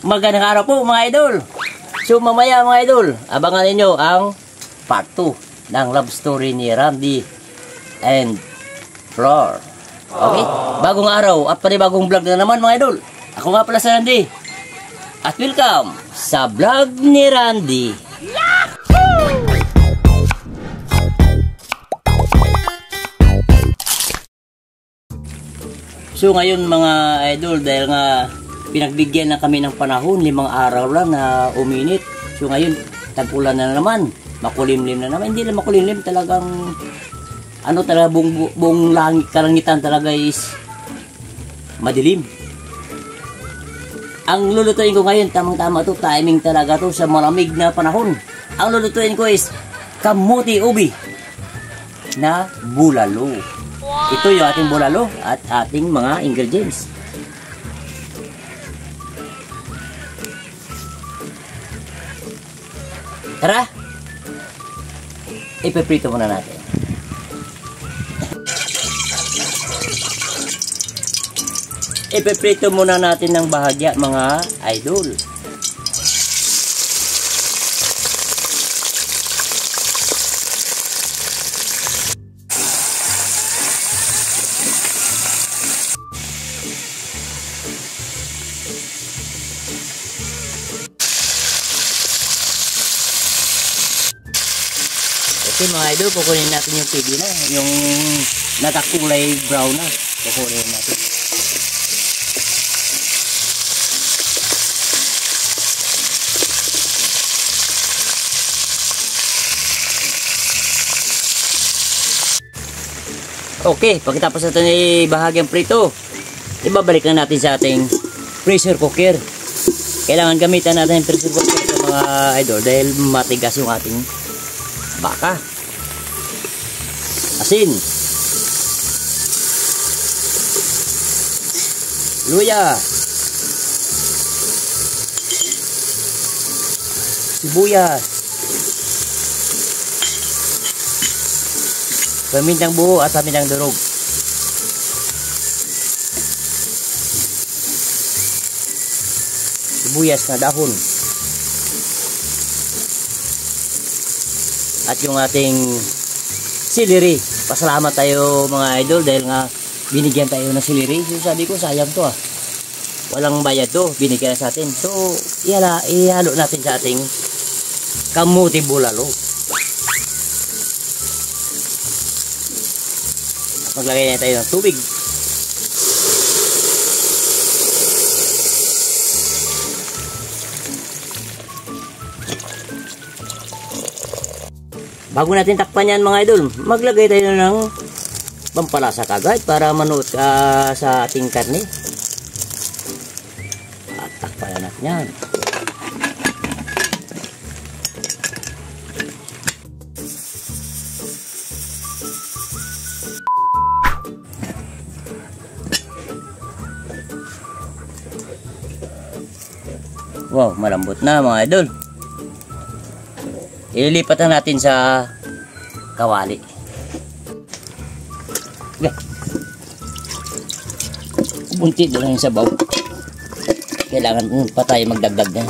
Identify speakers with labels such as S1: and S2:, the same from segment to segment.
S1: Magandang araw po mga idol. So mamaya mga idol, abangan ninyo ang part 2 ng love story ni Randy and Flor. Okay? Bagong araw at panibagong vlog na naman mga idol. Ako nga pala si Randy. At welcome sa vlog ni Randy. So ngayon mga idol, dahil nga pinagbigyan na kami ng panahon, 5 araw lang na uminit. So ngayon, tag-ulan na naman, makulimlim na naman. Hindi lang makulimlim, talagang ano talaga, buong langit, kalangitan talaga is madilim. Ang lulutuin ko ngayon, tamang-tama to, timing talaga to sa malamig na panahon. Ang lulutuin ko is kamuti ubi na bulalo. Ito yung ating bulalo at ating mga ingredients. Tara! Ipiprito muna natin. Ipiprito muna natin ng bahagya mga idol. Okay mga idol, kukunin natin yung pigi na, yung nakakulay brown na. Kukunin natin. Okay, pagkatapos natin ibahagyang prito, ibabalik na natin sa ating pressure cooker. Kailangan gamitan natin yung pressure cooker sa mga idol dahil matigas yung ating baka. Asin, luya, sibuyas, pamintang buo at pamintang durog. Sibuyas na dahon. At yung ating celery. Pasalamat tayo mga idol dahil nga binigyan tayo ng celery. So sabi ko sayang to walang bayad to, binigyan sa atin. So ihalo natin sa ating kamuti bulalo. At maglagay na tayo ng tubig. Bago natin takpan yan mga idol, maglagay tayo ng pampalasa kagad para manuot sa ating karne. At takpan na natin yan. Wow, malambot na mga idol. Ililipat na natin sa kawali. Okay. Bunti doon yung sabaw. Kailangan pa tayo magdagdag na.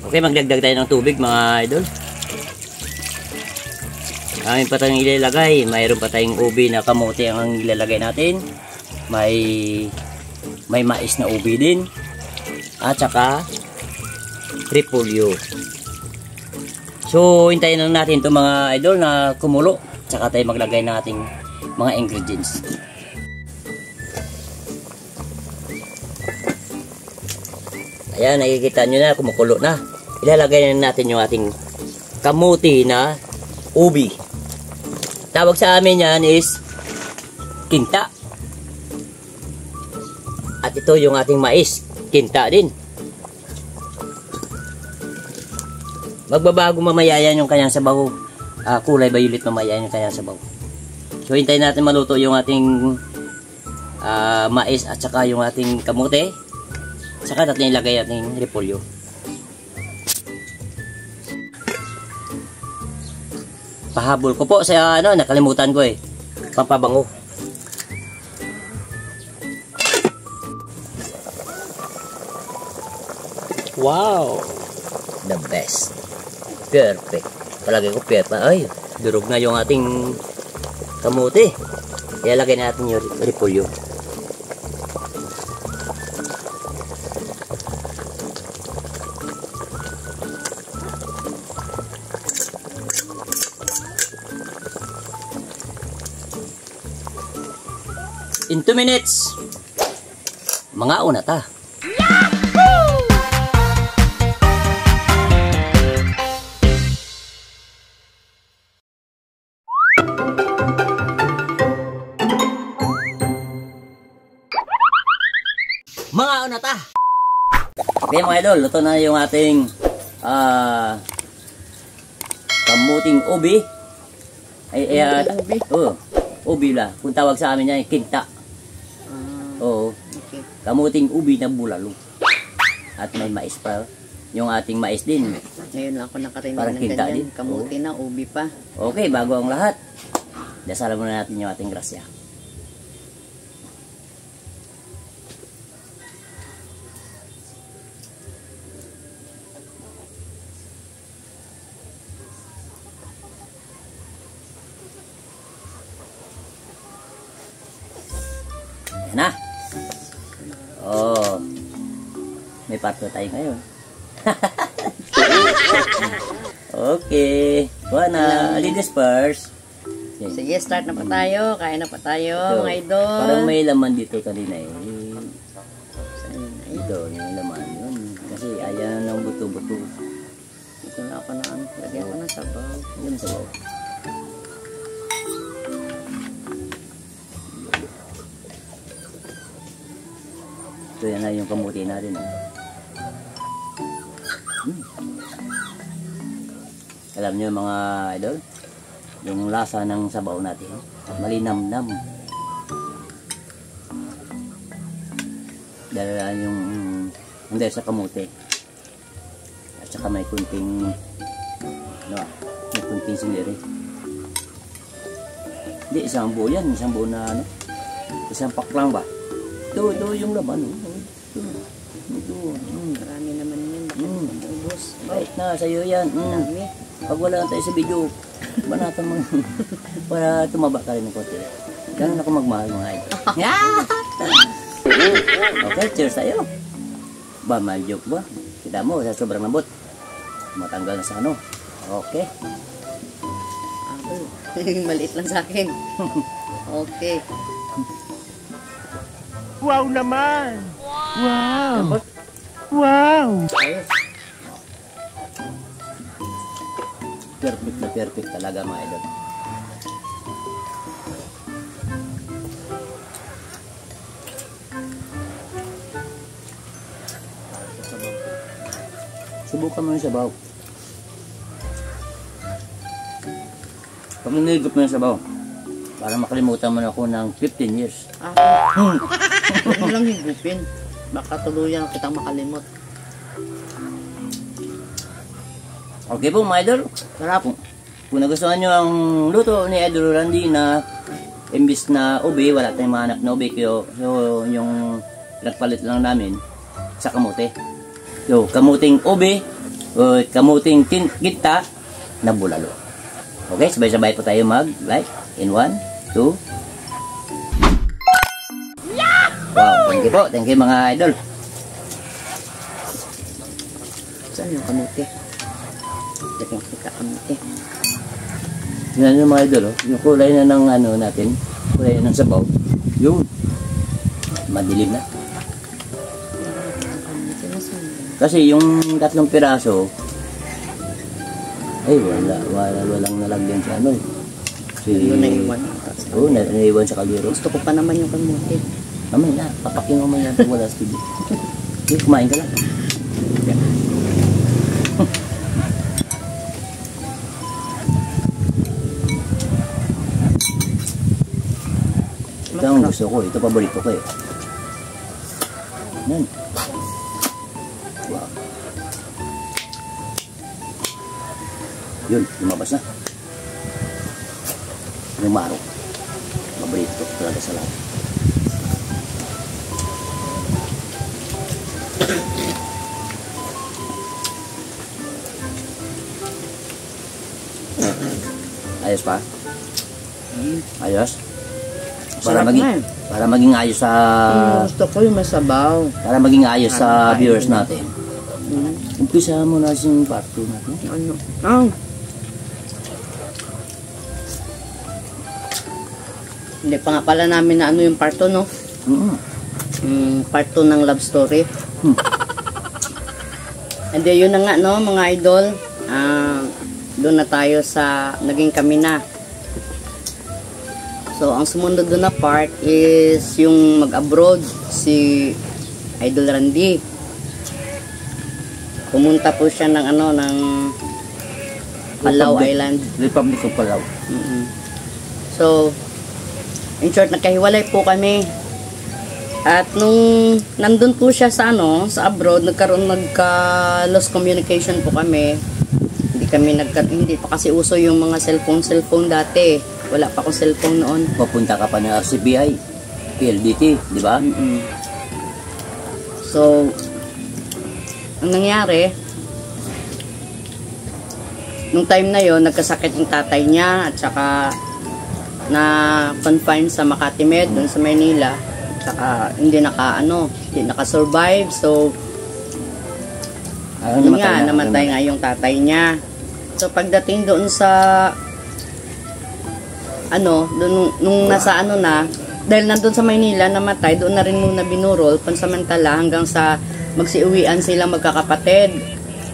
S1: Okay, magdagdag tayo ng tubig mga idol. Amin pa tayong ilalagay. Mayroon pa tayong ubi na kamote ang ilalagay natin. May mais na ubi din. At saka repolyo. So hintayin lang natin itong mga idol na kumulo. Saka tayo maglagay ng ating mga ingredients. Ayan, nakikita nyo na kumukulo na. Ilalagay na natin yung ating kamuti na ubi. Tawag sa amin yan is kinta. At ito yung ating mais, kinta din. Magbabago mamaya yan yung kanyang sabaw. Kulay violet mamaya yung kanyang sabaw. So hintayin natin maluto yung ating mais at saka yung ating kamote. Saka natin ilagay ating repolyo. Pahabol ko po sa nakalimutan ko pampabango. Wow! The best. Perfect. Palagay ko perfect. Ay, durog na yung ating kamote. Kaya lagay natin yung repolyo. In 2 minutes, mga una ta. Mga una ta. Okay mga idol, luto na yung ating kamuting ubi. Ubi la. Kung tawag sa amin yan, kinta. Oo.
S2: Okay.
S1: Kamuting ubi na bulalo. At may mais pa. Yung ating mais din.
S2: Ngayon lang ako nakarinig
S1: Parang
S2: ng
S1: kinta
S2: ganyan.
S1: din.
S2: Kamuti na, ubi pa.
S1: Okay, bago ang lahat, dasalan muna natin yung ating grasya. Yan na. Oh. May parto tayo ngayon. Okay. Kuha na. Ladies first. Okay.
S2: Sige, start na pa tayo. Kain na pa tayo,
S1: Ito,
S2: mga idol.
S1: parang may laman dito kanina eh.
S2: Saan yun? Ay,
S1: Ito, yung laman. Yun. Kasi ayan ng buto-buto.
S2: ito na ako na. Lagyan ko ng sabaw.
S1: Yun sa bawah. Ito yan na yung kamuti natin. Alam nyo mga idol, yung lasa ng sabaw natin, malinamnam. Dahil yung hindi sa kamuti. At saka may kunting may kunting siliri. Hindi, isang buo yan. Isang buo na isang pack lang ba? Ito yung laman. Ito.
S2: Marami naman yun. Bakit ubos?
S1: Kahit na, sa'yo yan.
S2: Dami.
S1: Pag wala tayo sa video, banatan mo para tumaba ka rin ng konti. Ganun ako magmahal mga idol. Okay, cheers tayo. Ba, may joke ba? Kita mo, sa sobrang lambot. Matanggal na sa ano. Okay.
S2: Maliit lang sa akin. Okay.
S3: Wow naman! Wow!
S2: Tapos,
S3: Wow!
S2: ayos.
S1: Perfect na perfect talaga mga idol. Subukan mo yung sabaw. Pag niligup mo yung sabaw, para makalimutan mo na ako ng 15 years.
S2: Huwag mo lang higupin. Baka tuluyan kitang makalimot.
S1: Okay po mga idol.
S2: Sarap.
S1: Kung nagustuhan nyo ang luto ni Idol Randy na imbis na ubi, wala tayong mahanap na ubi. So yung nagpalit lang namin sa kamote. So kamuting ubi, kamuting kinta na bulalo. Okay, sabay-sabay po tayo mag-like in 1, 2. Wow, thank you po. Thank you mga idol.
S2: Saan yung kamuti? Lagyan kita kamuti.
S1: Yan yung mga idol, yung kulay na ng ano natin, kulay na ng sabaw. Yun. Madilim na. Kasi yung 3 piraso, ay walang nalagyan sa ano.
S2: Ano naiwan?
S1: Oo, naiwan sa kaliro.
S2: Gusto ko pa naman yung kamuti.
S1: Mamay na, papakin mo man yan pag wala sa TV. Sige, kumain ka lang. Ito ang gusto ko, ito paborito ko eh. Yan. Wow. Yun, lumabas na. Yung maro. Paborito ko talaga sa lahat. Ayos pa? Ayos?
S2: Sarap na eh.
S1: Para maging ayos sa...
S2: Gusto ko yung masabaw.
S1: Para maging ayos sa
S2: Ano,
S1: viewers
S2: ayun.
S1: natin. Umpisa mo na yung part 2 natin.
S2: Ano? Ah. Hindi pa nga pala namin na ano yung part 2, no? Part 2 ng love story. And then, yun na nga, no, mga idol. Doon na tayo sa naging kami na. So, ang sumunod doon na part is yung mag-abroad si Idol Randy. Pumunta po siya ng ano, ng Palau Island.
S1: Republic of Palau.
S2: So, in short, nagkahiwalay po kami. At nung nandun po siya sa ano, sa abroad, nagka-lost communication po kami. Hindi pa kasi uso yung mga cellphone dati. Wala pa akong cellphone noon.
S1: Papunta ka pa ng RCBI, PLDT, di ba?
S2: So, ang nangyari, nung time na yon nagkasakit yung tatay niya at saka na confined sa Makati Med, dun sa Maynila. At saka hindi naka-survive. So, namatay nga yung tatay niya. So, pagdating doon sa nung nasa dahil nandun sa Maynila, namatay, doon na rin muna binurol, pansamantala hanggang sa magsiuwian silang magkakapatid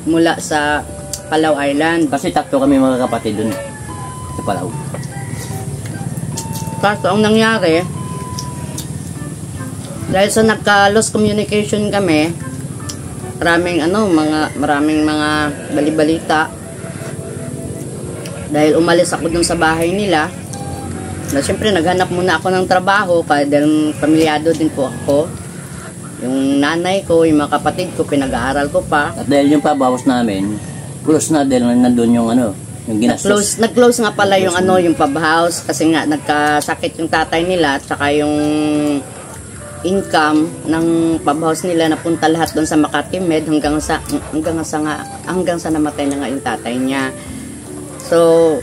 S2: mula sa Palau Island.
S1: Kasi tatlo kami mga kapatid dun sa Palau.
S2: Kaso ang nangyari, dahil sa nagka-lost communication kami, maraming mga balibalita. Dahil umalis ako dun sa bahay nila, na siyempre naghanap muna ako ng trabaho dahil pamilyado din po ako. Yung nanay ko, yung mga kapatid ko, pinag-aaral ko pa.
S1: At dahil yung pabawas namin, close na dahil nandun yung yung ginastos.
S2: Nag-close nga pala yung yung pub house kasi nga nagkasakit yung tatay nila at saka yung income ng pub house nila napunta lahat doon sa Makati Med hanggang sa namatay na nga yung tatay niya. So,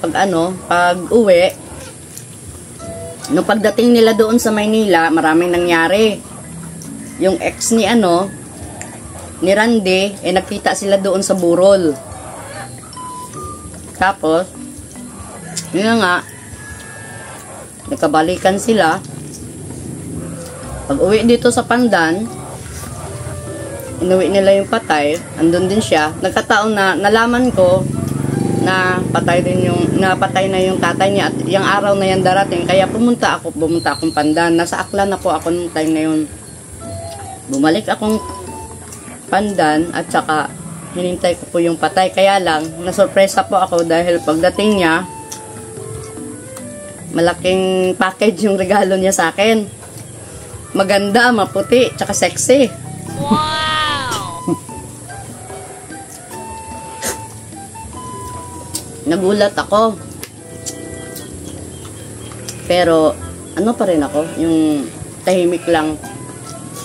S2: pag uwi, nung pagdating nila doon sa Maynila, maraming nangyari. Yung ex ni Randy, nagkita sila doon sa burol. Tapos, yun nga, nagkabalikan sila. Pag uwi dito sa Pandan, inuwi nila yung patay, andun din siya. Nagkataon na nalaman ko na napatay na yung tatay niya at yung araw na yan darating, kaya pumunta akong Pandan. Nasa Aklan ako nung time na yun. Bumalik akong Pandan at saka hinintay ko po yung patay, kaya lang nasurpresa po ako dahil pagdating niya malaking package yung regalo niya sa akin. Maganda, maputi, tsaka sexy. Nagulat ako. Pero, pa rin ako, yung tahimik lang.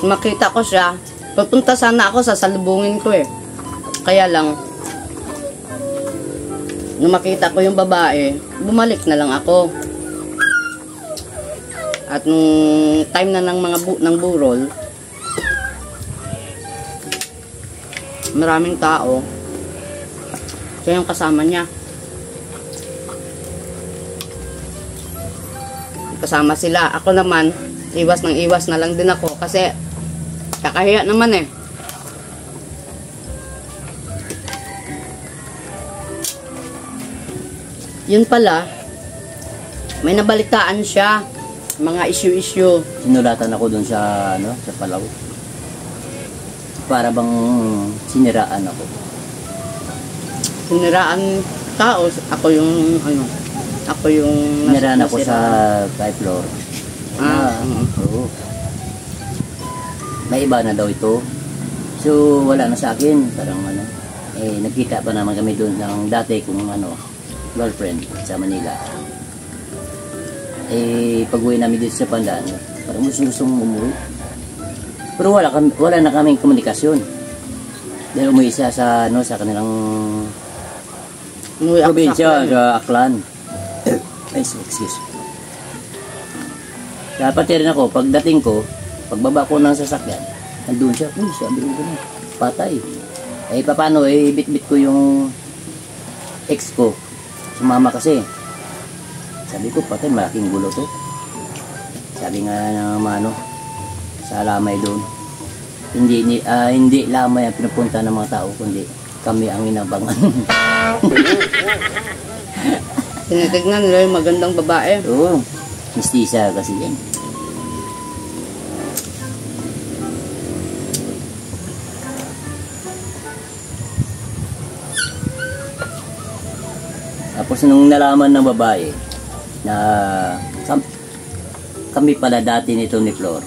S2: Makita ko siya, pupunta sana ako, sasalubungin ko Kaya lang, nung makita ko yung babae, bumalik na lang ako. At nung time na ng burol, maraming tao. Siya yung kasama niya. Kasama sila. Ako naman, iwas na lang din ako kasi kakahiya naman Yun pala, may nabalitaan siya. Mga issue.
S1: Sinulatan ako dun sa Palau. Para bang siniraan ako.
S2: Siniraan tao. Ako yung
S1: siniraan ako sa third floor. Oo. May iba na daw ito. So wala na sa akin. Parang nagkita pa naman kami dun ng dati kong girlfriend sa Manila. Pag-uwi namin dito sa Pandan, parang gustong umuwi. Pero wala na kaming komunikasyon. Dahil umuwi siya sa kanilang
S2: Umuwi ako sa
S1: probinsya,
S2: Aklan.
S1: sa Aklan. Ay, excuse. Dapat rin ako, pagdating ko, pagbaba ko ng sasakyan, nandun siya, uy, sabi ko ganun, patay. Eh, paano, eh, bit-bit ko yung ex ko. Sumama kasi. Sabi ko, patay, malaking gulo to. Sabi nga ng mano, sa lamay doon. Hindi lamay ang pinupunta ng mga tao, kundi kami ang inabangan.
S2: Tinitignan nila yung magandang babae.
S1: Oo, mistisa kasi yan. Tapos nung nalaman ng babae na kami pala dati nito ni Flor,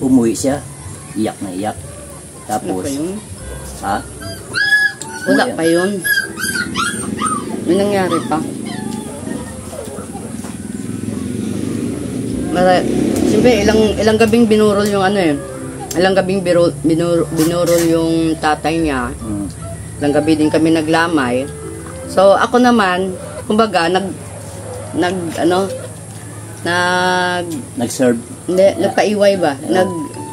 S1: umuwi siya, iyak na iyak.
S2: Wala
S1: Tapos,
S2: pa yun.
S1: ha?
S2: Wala
S1: Umuwi.
S2: pa yun. May nangyari pa. Siyempre, ilang gabing binurol yung ano eh. Ilang gabing binurol yung tatay niya.
S1: Hmm.
S2: Ilang gabi din kami naglamay. So, ako naman, kumbaga,
S1: Nag-serve
S2: nagpaiway ba?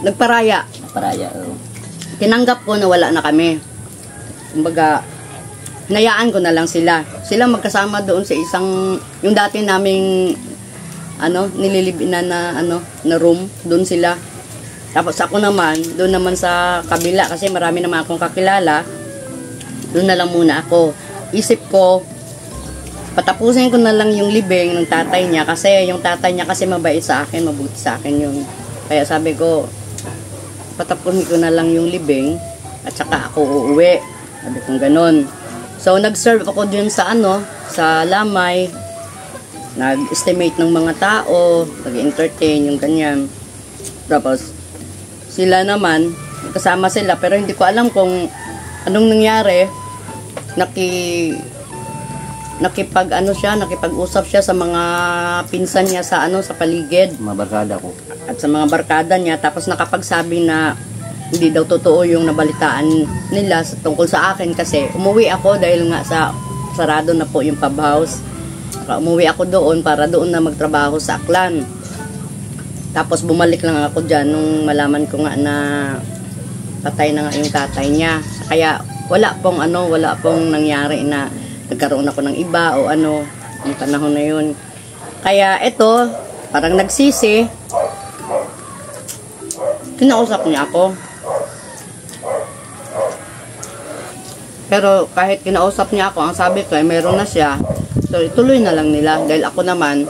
S2: Nagparaya.
S1: paraya. Oh.
S2: Tinanggap ko na wala na kami. Kumbaga, hinayaan ko na lang sila. Sila magkasama doon sa yung dati naming, nililibinan na room. Doon sila. Tapos ako naman, doon naman sa kabila, kasi marami naman akong kakilala. Doon na lang muna ako. Isip ko, patapusin ko na lang yung libing ng tatay niya, kasi yung tatay niya kasi mabait sa akin, mabuti sa akin yun. Kaya sabi ko, patapusin ko na lang yung libing, at saka ako uuwi. Sabi kong ganun. So, nag-serve ako dun sa sa lamay, nag-estimate ng mga tao, nag-entertain, yung ganyan. Tapos, sila naman, kasama sila, pero hindi ko alam kung anong nangyari. Nakipag-usap siya sa mga pinsan niya sa sa paligid
S1: Mga barkada ko.
S2: at sa mga barkada niya, tapos nakapagsabi na hindi daw totoo yung nabalitaan nila tungkol sa akin, kasi umuwi ako dahil nga sarado na po yung pub house. Umuwi ako doon para doon na magtrabaho sa Aklan. Tapos bumalik lang ako dyan nung malaman ko nga na patay na nga yung tatay niya. Kaya wala pong nangyari na nagkaroon ako ng iba o yung panahon na yun. Kaya ito, parang nagsisi, kinausap niya ako. Pero kahit kinausap niya ako, ang sabi ko ay meron na siya. So ituloy na lang nila, dahil ako naman,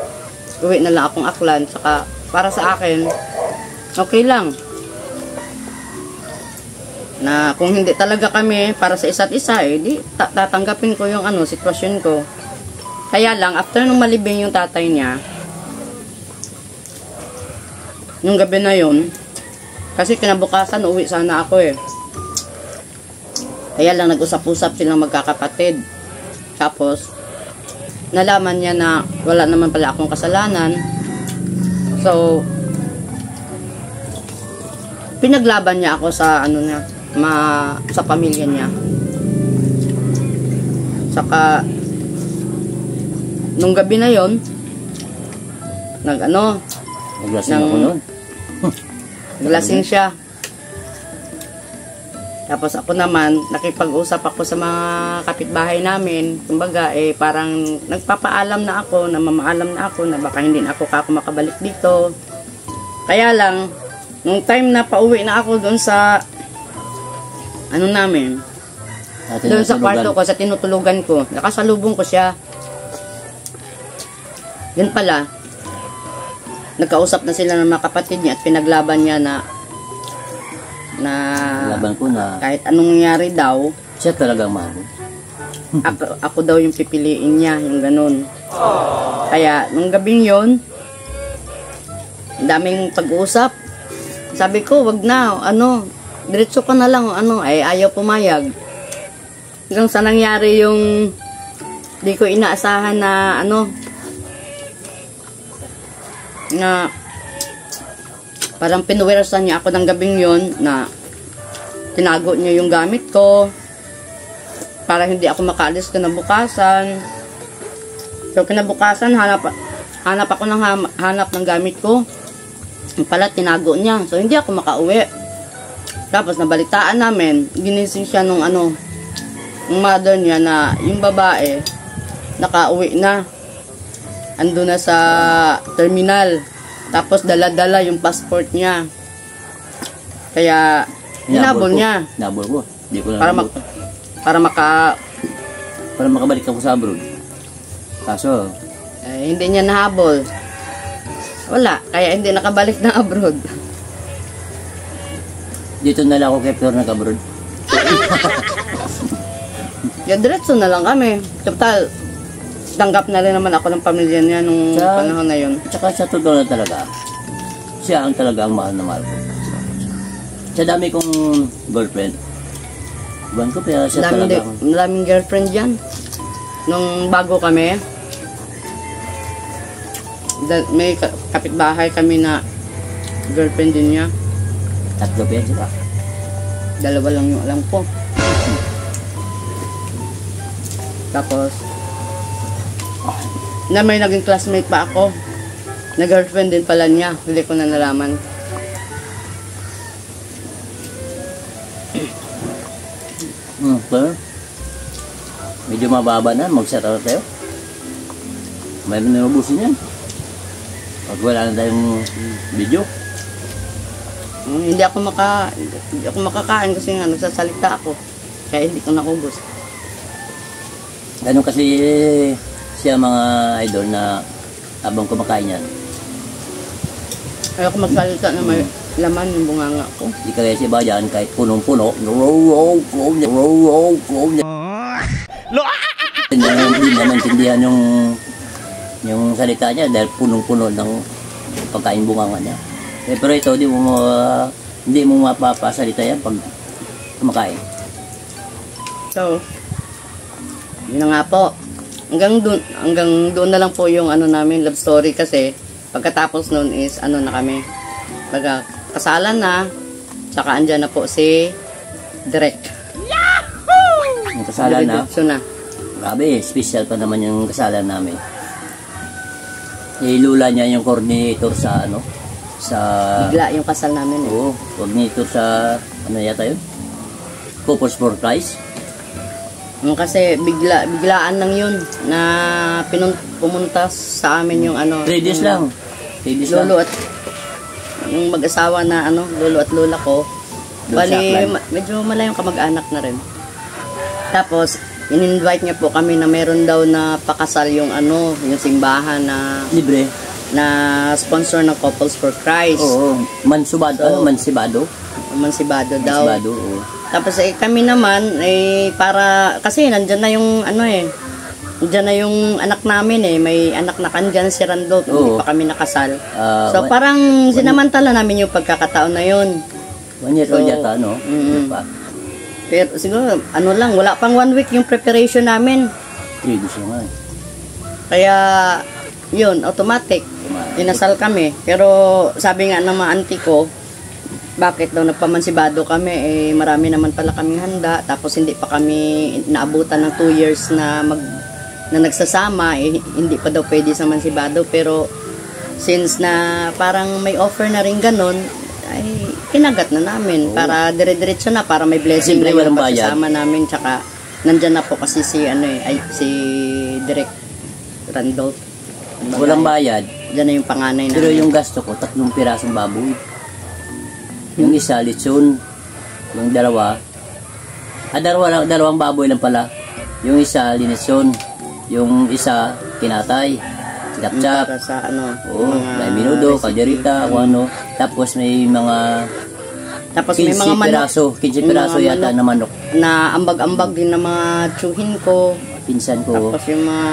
S2: uwi na lang akong Aklan. Saka para sa akin, okay lang. Na kung hindi talaga kami para sa isa't isa, di tatanggapin ko yung sitwasyon ko. Kaya lang, after nung malibing yung tatay niya, yung gabi na yun, kasi kinabukasan, uwi sana ako eh. Kaya lang, nag-usap-usap silang magkakapatid. Tapos, nalaman niya na wala naman pala akong kasalanan. So, pinaglaban niya ako sa sa pamilya niya. Saka nung gabi na yon,
S1: Naglasing ako noon.
S2: naglasing siya. Tapos ako naman, nakipag-usap ako sa mga kapitbahay namin. Kumbaga, parang nagpapaalam na ako, namamaalam na ako na baka hindi na ako makabalik dito. Kaya lang, nung time na pauwi na ako doon sa namin, doon sa kwarto ko, sa tinutulugan ko, nakasalubong ko siya. Yun pala, nagkausap na sila ng mga kapatid niya at pinaglaban niya na
S1: Laban ko na
S2: kahit anong nangyari daw,
S1: siya talagang mahal.
S2: ako daw yung pipiliin niya, yung ganun. Kaya, nung gabing yon, daming pag-uusap. Sabi ko, wag na, diretso ka na lang, ay ayaw pumayag. Hanggang sa nangyari yung di ko inaasahan na na parang pinuwersan niya ako ng gabing yon, na tinago niya yung gamit ko para hindi ako makaalis kinabukasan. So kinabukasan, hanap ako ng hanap ng gamit ko. Yung pala, tinago niya. So hindi ako makauwi. Tapos nabalitaan namin, ginising siya nung yung mother niya na yung babae, nakauwi na. Ando na sa terminal. Tapos dala-dala yung passport niya. Kaya hinabol niya.
S1: Hinabol ko. Hindi ko na
S2: para
S1: makabalik ako sa abroad. Kaso,
S2: hindi niya nahabol. Wala. Kaya hindi nakabalik na abroad.
S1: dito na lang ako kay Flor nag-abroad.
S2: Diretso na lang kami. Total, tanggap na rin naman ako ng pamilya niya nung panahon na yun.
S1: Tsaka sa totoo na talaga, siya ang talaga ang mahal na mahal ko. Sa dami kong girlfriend, iban ko kaya siya talaga.
S2: Maraming girlfriend dyan. Nung bago kami, may kapitbahay kami na girlfriend din niya.
S1: 3 pa yan sila.
S2: 2 lang yung alam ko. Tapos, na may naging classmate pa ako. Na girlfriend din pala niya. Hindi ko na nalaman.
S1: Pero, medyo mababa na. Mag-set out tayo. Mayroon na ubusin yan. Pag wala na tayong video.
S2: Hindi ako makakain kasi nga nagsasalita ako. Kaya hindi ko nakubos.
S1: Ganun kasi siya mga idol na habang kumakain yan.
S2: Ayoko magsalita na may laman yung bunganga ko.
S1: Di kaya si Bayan kahit punong-puno. Hindi na maintindihan yung salita niya dahil punong-puno ng pagkain bunganga niya. Pero ito, hindi mo mapapasalita yan pag kumakain.
S2: So, yun na nga po. Hanggang doon na lang po yung namin love story kasi pagkatapos noon is na kami. Kasalan na, tsaka andyan na po si Direk.
S1: Yahoo! Yung kasalan na. Grabe, special pa naman yung kasalan namin. Ilula niya yung coordinator sa
S2: bigla yung kasal namin.
S1: Oo, coordinator sa yata yun? Couples for Christ.
S2: Kasi biglaan lang yun na pumunta sa amin yung
S1: 3 days lang. 3 days
S2: lolo
S1: lang.
S2: At yung mag-asawa na lolo at lola ko. Bali, medyo malayong kamag-anak na rin. Tapos, in-invite niya po kami na meron daw na pakasal yung yung simbahan na
S1: libre.
S2: Na sponsor ng Couples for Christ.
S1: Oo, Mansibado daw.
S2: Mansibado,
S1: oo.
S2: Tapos kami naman para kasi nandiyan na yung nandiyan na yung anak namin may anak na kandyan si Randolph, hindi pa kami nakasal. So parang sinamantala namin yung pagkakataon na yun.
S1: 1 year old yata, no?
S2: Pero siguro lang, wala pang 1 week yung preparation namin.
S1: 3 days lang.
S2: Kaya yun, automatic. Dinasal kami. Pero sabi nga ng mga auntie ko, bakit daw nagpamansibado kami? Marami naman pala kaming handa. Tapos hindi pa kami naabutan ng 2 years na nagsasama. Hindi pa daw pwede sa mansibado. Pero since na parang may offer na rin ganun, ay kinagat na namin. Para dire-diretso na. Para may blessing na yung pagsasama namin. Tsaka nandyan na po kasi si Direk Randolph.
S1: Walang bayad.
S2: Diyan na yung panganay namin.
S1: Pero yung gasto ko, 3 pirasong baboy. Yung isa, lechon. Yung dalawa, dalawang baboy lang pala. Yung isa, linechon. Yung isa, kinatay. Chap-chap.
S2: Sa
S1: may minudo, kalderita, Tapos may mga 15 piraso yata na manok.
S2: Na ambag-ambag din na mga tsuhin ko.
S1: Pinsan ko.
S2: Tapos yung mga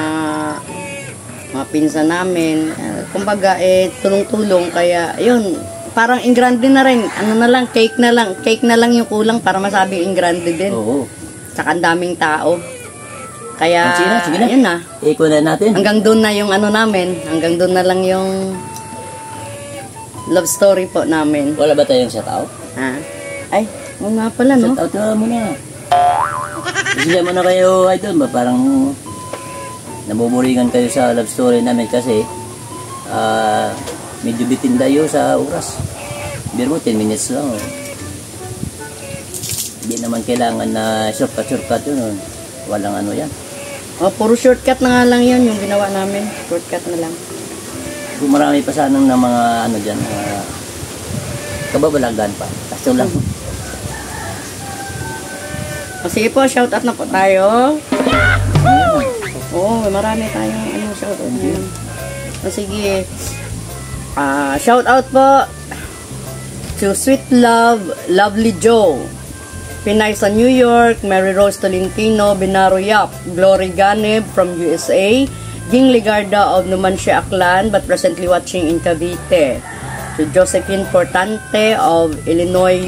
S2: pinsan namin, kumbaga tulong-tulong, kaya yun, parang ingrande na rin, cake na lang yung kulang para masabi ingrande din.
S1: Oo.
S2: Tsaka ang daming tao. Kaya
S1: sige na.
S2: yun na.
S1: Ikunan natin.
S2: Hanggang doon na yung namin, hanggang doon na lang yung love story po namin.
S1: Wala ba tayong shout out?
S2: Ay, nga pala, no?
S1: Shout out na muna. Pasensya mo na kayo, idol, ba? Parang nabuburingan kayo sa love story namin kasi medyo bitin tayo sa oras. Biro mo, 10 minutes lang. Oh. Hindi naman kailangan na shortcut yun. Oh. Walang ano yan.
S2: Oh, puro shortcut na nga lang yun yung ginawa namin. Shortcut na lang.
S1: Kung marami pa sanang na mga ano dyan, kababalagan pa. Kaso lang.
S2: Sige po, shoutout na po tayo. Oo, marami tayong shoutout ngayon. Sige. Shoutout po to Sweet Love, Lovely Joe, Pinay sa New York, Mary Rose Tolentino, Binaro Yap, Glory Ganeb from USA, Ging Ligarda of Numancia, Aklan, but presently watching in Cavite, to Josephine Portante of Illinois,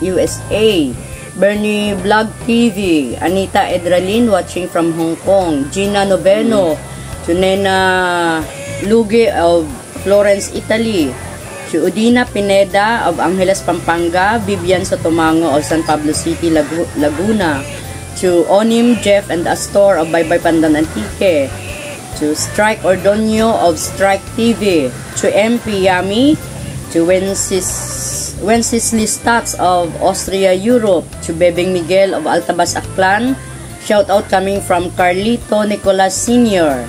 S2: USA, Bernie Vlog TV, Anita Edralin watching from Hong Kong, Gina Noveno, to Nena Luge of Florence, Italy, to Udina Pineda of Angeles, Pampanga, Vivian Sotomango of San Pablo City, Laguna, to Onim Jeff and Astor of Baybay Pandan Antique, to Strike Ordonio of Strike TV, to MP Yami, to Wenceslas Stats of Austria, Europe, to Bebeng Miguel of Altabas, Aklan, shout out coming from Carlito Nicolas Sr.,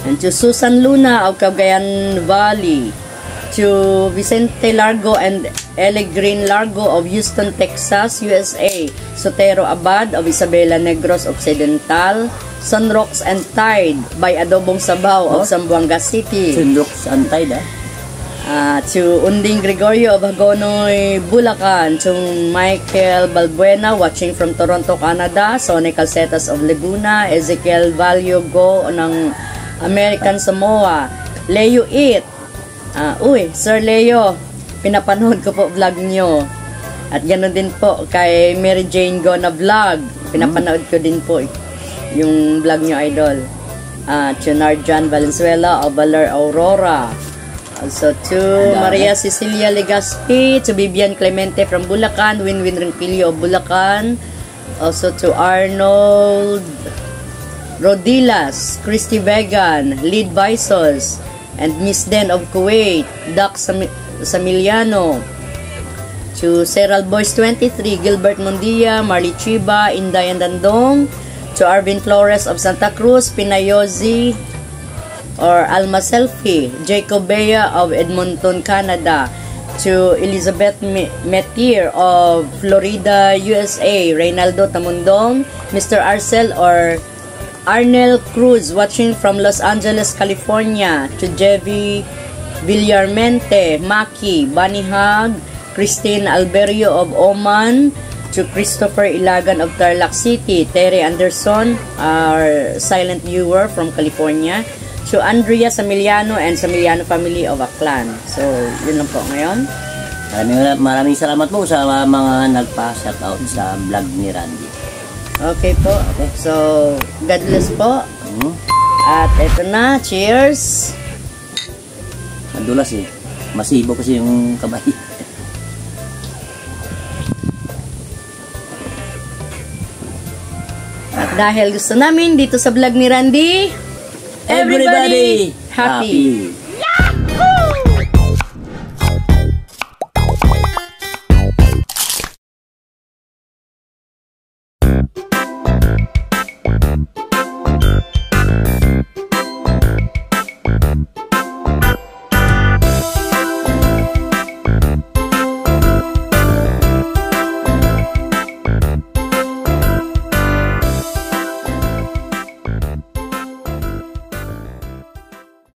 S2: and to Susan Luna of Cagayan Valley, to Vicente Largo and Ele Green Largo of Houston, Texas, USA, Sotero Abad of Isabela Negros Occidental, Sunrocks and Tide by Adobong Sabaw of Zamboanga City,
S1: Sunrocks and Tide,
S2: to Unding Gregorio of Hagonoy, Bulacan, to Michael Balbuena watching from Toronto, Canada, Sonny Calcetas of Laguna, Ezekiel Valyogo ng American Samoa, Leo It. Sir Leo, pinapanood ko po vlog nyo. At ganoon din po kay Mary Jane Go na vlog. Pinapanood ko din po yung vlog nyo, idol. To Narjan Valenzuela of Valer Aurora. Also to Maria Cecilia Legaspi, to Vivian Clemente from Bulacan, Winwin Ringpilio of Bulacan. Also to Arnold Rodilas, Christy Vegan, Lead Visos, and Miss Den of Kuwait, Doc Samiliano, to Seral Boys 23, Gilbert Mundia, Marley Chiba, Inday and Dandong, to Arvin Flores of Santa Cruz, Pinayozi or Alma Selfie, Jacob Bea of Edmonton, Canada, to Elizabeth Metier of Florida, USA, Reynaldo Tamundong, Mr. Arcel or Arnel Cruz watching from Los Angeles, California, to Jevi Villarmente, Maki, Banihag, Christine Alberio of Oman, to Christopher Ilagan of Tarlac City, Terry Anderson, our silent viewer from California, to Andrea Samiliano and Samiliano family of Aklan. So, yun lang po ngayon.
S1: Maraming salamat po sa mga nagpa-shoutout sa vlog ni Randy.
S2: Okay po. Okay. So, God bless po. At eto na. Cheers!
S1: Madulas Masibo kasi yung kamay.
S2: At dahil gusto namin dito sa vlog ni Randy, everybody happy!